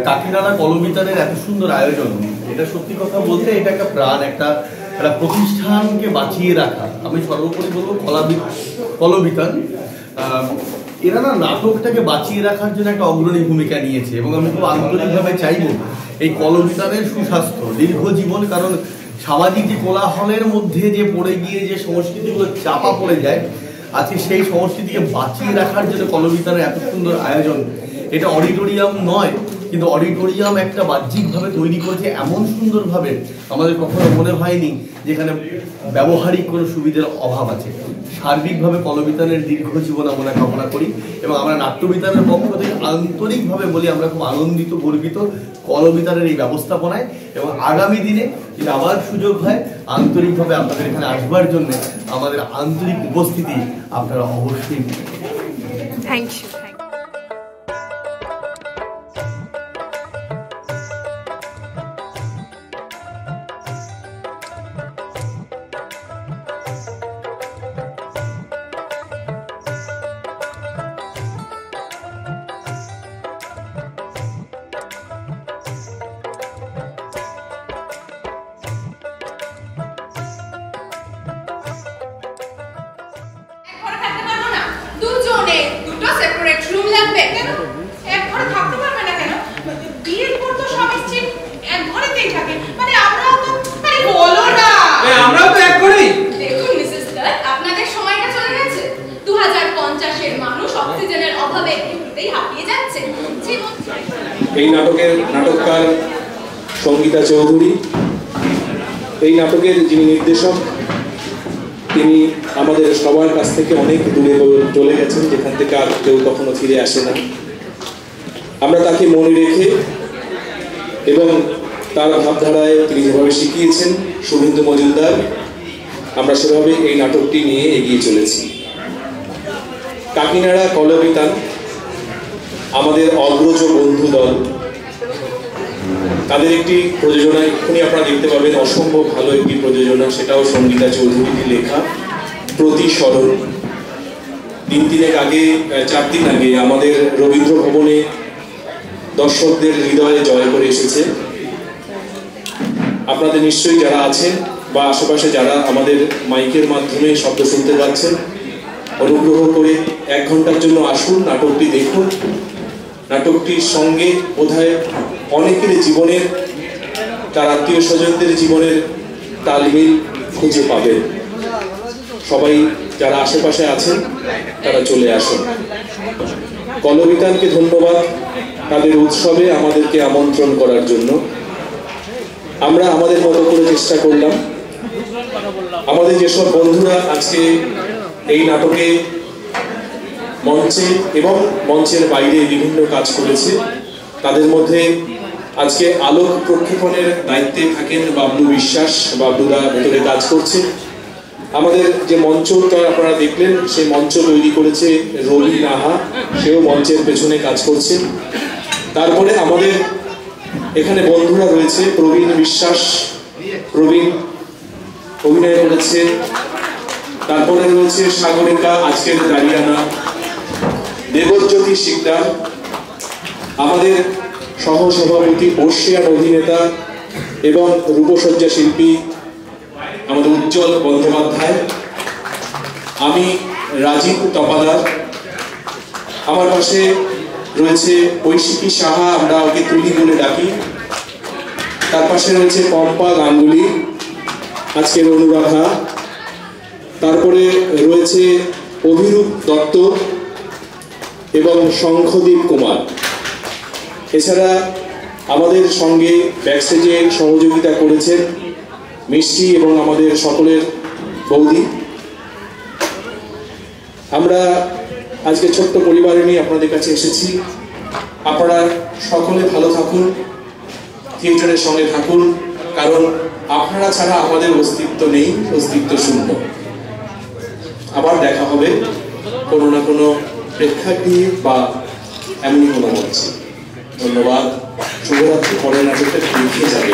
কাকিনাড়া কলবিতানের এত সুন্দর আয়োজন, এটা সত্যি কথা বলতে এটা একটা প্রাণ, একটা প্রতিষ্ঠানকে বাঁচিয়ে রাখা। আমি সর্বোপরি বলবো কলবিতান এরা না নাটকটাকে বাঁচিয়ে রাখার জন্য একটা অগ্রণী ভূমিকা নিয়েছে, এবং আমি খুব আন্তরিকভাবে চাইব এই কলবিতানের সুস্বাস্থ্য দীর্ঘ জীবন। কারণ সামাজিক যে কোলাহলের মধ্যে যে পড়ে গিয়ে যে সংস্কৃতিগুলো চাপা পড়ে যায়, আজকে সেই সংস্কৃতিকে বাঁচিয়ে রাখার জন্য কলবিতানের এত সুন্দর আয়োজন। এটা অডিটোরিয়াম নয়, কিন্তু অডিটোরিয়াম একটা বাহ্যিকভাবে তৈরি করেছে এমন সুন্দরভাবে আমাদের কখনো মনে হয়নি যেখানে ব্যবহারিক কোনো সুবিধার অভাব আছে। সার্বিকভাবে কলবিতানের দীর্ঘ জীবন আমরা কামনা করি, এবং আমরা নাট্যবিতানের পক্ষ থেকে আন্তরিকভাবে বলি আমরা খুব আনন্দিত গর্বিত কলবিতানের এই ব্যবস্থাপনায়, এবং আগামী দিনে যদি আবার সুযোগ হয় আন্তরিকভাবে আপনাদের এখানে আসবার জন্য আমাদের আন্তরিক উপস্থিতি আপনারা অবশ্যই। Thank you. দুজনে দুটো সেপারেট রুম লাগবে কেন? এক ঘরে থাকতে পারবে না কেন? বিয়ের পর তো স্বামী স্ত্রী এক ঘরেতেই থাকে, মানে আমরাও তো আরে বলো না আমরাও তো এক ঘরেই। দেখুন মিসেস স্টার, আপনাদের সময়টা চলে গেছে। 2050 এর মানুষ অক্সিজেনের অভাবে এমনিতেই হাঁপিয়ে যাচ্ছে। এই নাটকের নাটককার সঙ্গীতা চৌধুরী, এই নাটকের যিনি নির্দেশক, তিনি আমাদের সবার কাছ থেকে অনেক দূরে চলে গেছেন, যেখান থেকে আর কেউ কখনো ফিরে আসে না। আমরা তাকে মনে রেখে এবং তার ভাবধারায় তিনি যেভাবে শিখিয়েছেন শুভেন্দু মজুমদার, আমরা সেভাবে এই নাটকটি নিয়ে এগিয়ে চলেছি। কাকিনাড়া কলবিতান আমাদের অগ্রজ বন্ধু দল, তাদের একটি প্রযোজনা এক্ষুনি আপনারা দেখতে পাবেন, অসম্ভব ভালো একটি প্রযোজনা, সেটাও সঙ্গীতা চৌধুরীর লেখা, প্রতিস্মরণ। 4 দিন আগে আমাদের রবীন্দ্র ভবনে দর্শকদের হৃদয়ে জয় করে এসেছে। আপনাদের নিশ্চয়ই যারা আছেন বা আশেপাশে যারা আমাদের মাইকের মাধ্যমে শব্দ শুনতে পাচ্ছেন, অনুগ্রহ করে 1 ঘন্টার জন্য আসুন, নাটকটি দেখুন। নাটকটির সঙ্গে বোধহয় অনেকের জীবনের, তার আত্মীয় স্বজনদের জীবনের তালমিল খুঁজে পাবেন। সবাই যারা আশেপাশে আছেন তারা চলে আসুন। কলবিতানকে ধন্যবাদ তাদের উৎসবে আমাদেরকে আমন্ত্রণ করার জন্য। আমরা আমাদের মতো করে চেষ্টা করলাম। আমাদের যেসব বন্ধুরা আজকে এই নাটকে মঞ্চে এবং মঞ্চের বাইরে বিভিন্ন কাজ করেছে, তাদের মধ্যে আজকে আলোক প্রক্ষেপণের দায়িত্বে থাকেন বাবলু বিশ্বাস, বাবলুদা ভেতরে কাজ করছে। আমাদের যে মঞ্চটা আপনারা দেখলেন, সেই মঞ্চ তৈরি করেছে রবি নাহা, সেও মঞ্চের পেছনে কাজ করছে। তারপরে আমাদের এখানে বন্ধুরা রয়েছে, প্রবীণ বিশ্বাস, প্রবীণ অভিনয় করেছে। তারপরে রয়েছে সাগরিকা, আজকের দাঁড়িয়ানা, দেবজ্যোতি শিকদার, আমাদের সহসভাপতি বর্ষিয়ান অভিনেতা এবং রূপসজ্জা শিল্পী আমাদের উজ্জ্বল বন্দ্যোপাধ্যায়, আমি রাজীব তপাদার, আমার পাশে রয়েছে ঐশিকী সাহা, আমরা ওকে তুলি বলে ডাকি, তার পাশে রয়েছে পম্পা গাঙ্গুলি, আজকের অনুরাধা, তারপরে রয়েছে অভিরূপ দত্ত এবং শঙ্খদীপ কুমার। এছাড়া আমাদের সঙ্গে ব্যাকস্টেজে সহযোগিতা করেছেন মিষ্টি এবং আমাদের সকলের বৌদি। আমরা আজকে ছোট্ট পরিবারে নিয়ে আপনাদের কাছে এসেছি। আপনারা সকলে ভালো থাকুন, থিয়েটারের সঙ্গে থাকুন, কারণ আপনারা ছাড়া আমাদের অস্তিত্ব নেই, অস্তিত্ব শূন্য। আবার দেখা হবে কোনো না কোনো প্রেক্ষাগৃহে বা এমনি কোনো মঞ্চে। ধন্যবাদ, শুভরাত্রি। পরের নাটকটা দেখিয়ে যাবে।